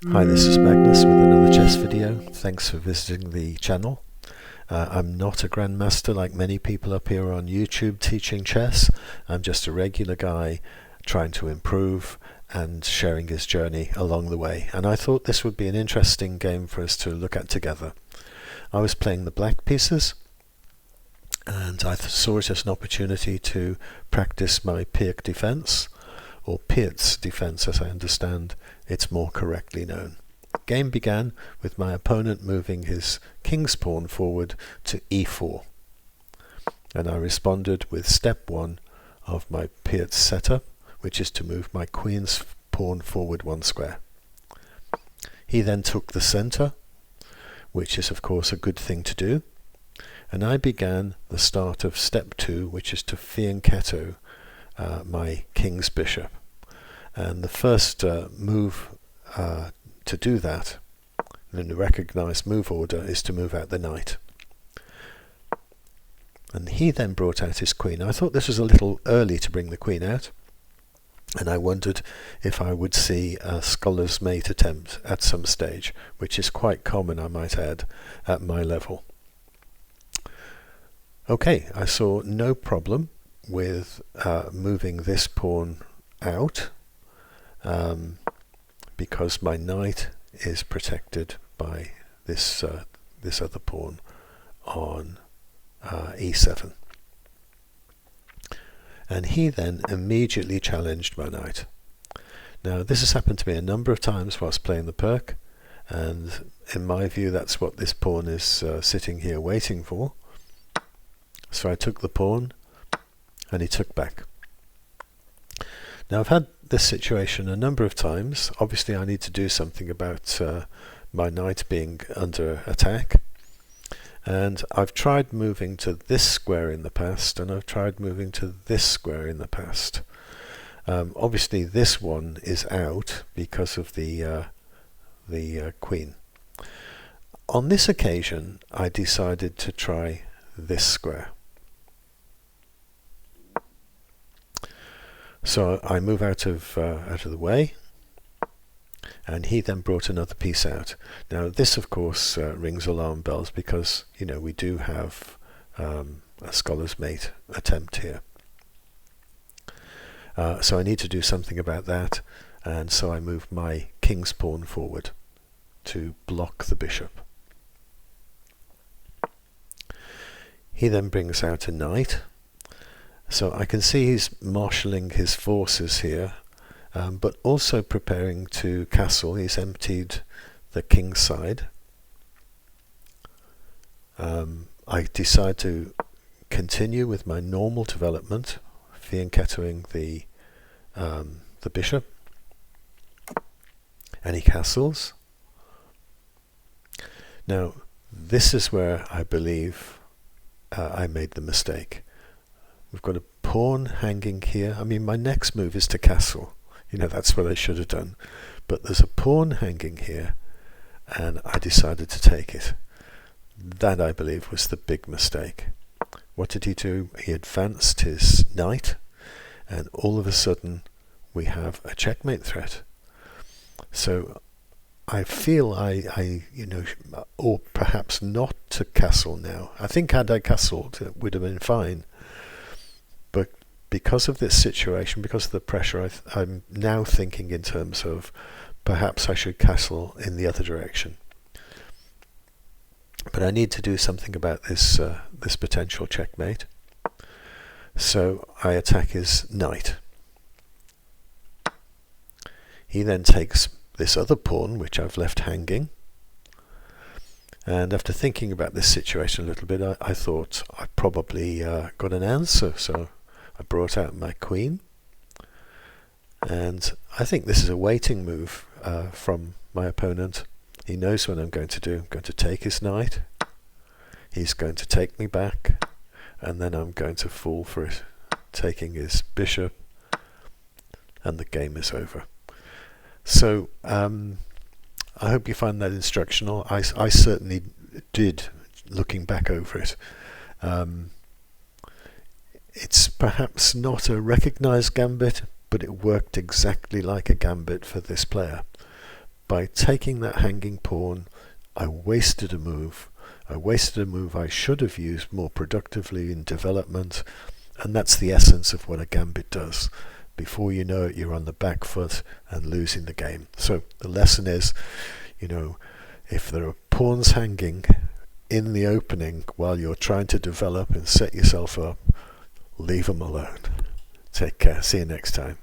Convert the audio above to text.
Hi, this is Magnus with another chess video. Thanks for visiting the channel. I'm not a grandmaster like many people up here on YouTube teaching chess. I'm just a regular guy trying to improve and sharing his journey along the way. And I thought this would be an interesting game for us to look at together. I was playing the black pieces, and I saw it as an opportunity to practice my Pirc defense, or Pirc defense as I understand it's more correctly known. The game began with my opponent moving his king's pawn forward to e4, and I responded with step 1 of my Pirc setup, which is to move my queen's pawn forward 1 square. He then took the center, which is of course a good thing to do, and I began the start of step 2, which is to fianchetto my king's bishop. And the first move to do that in the recognized move order is to move out the knight. And he then brought out his queen. I thought this was a little early to bring the queen out, and I wondered if I would see a scholar's mate attempt at some stage, which is quite common, I might add, at my level. Okay, I saw no problem with moving this pawn out, because my knight is protected by this other pawn on e7. And he then immediately challenged my knight. Now this has happened to me a number of times whilst playing the Pirc, and in my view that's what this pawn is sitting here waiting for. So I took the pawn and he took back. Now I've had this situation a number of times. Obviously I need to do something about my knight being under attack, and I've tried moving to this square in the past, and I've tried moving to this square in the past. Obviously this one is out because of the queen. On this occasion I decided to try this square. So I move out of the way, and he then brought another piece out. Now this of course rings alarm bells, because we do have a scholar's mate attempt here. So I need to do something about that, and so I move my king's pawn forward to block the bishop. He then brings out a knight. So I can see he's marshalling his forces here, but also preparing to castle. He's emptied the king's side. I decide to continue with my normal development, fianchettoing the bishop, and he castles. Now this is where I believe I made the mistake. We've got a pawn hanging here. I mean, my next move is to castle. That's what I should have done. But there's a pawn hanging here, and I decided to take it. That, I believe, was the big mistake. What did he do? He advanced his knight, and all of a sudden we have a checkmate threat. So I feel or perhaps not to castle now. I think had I castled, it would have been fine. But because of this situation, because of the pressure, I'm now thinking in terms of perhaps I should castle in the other direction. But I need to do something about this potential checkmate. So I attack his knight. He then takes this other pawn, which I've left hanging. And after thinking about this situation a little bit, I thought I probably got an answer. So I brought out my queen, and I think this is a waiting move from my opponent. He knows what I'm going to do. I'm going to take his knight, he's going to take me back, and then I'm going to fall for it, taking his bishop, and the game is over. So I hope you find that instructional. I certainly did, looking back over it. It's perhaps not a recognized gambit, but it worked exactly like a gambit for this player. by taking that hanging pawn, I wasted a move. I wasted a move I should have used more productively in development, and that's the essence of what a gambit does. Before you know it, you're on the back foot and losing the game. So the lesson is, if there are pawns hanging in the opening while you're trying to develop and set yourself up, leave them alone. Take care. See you next time.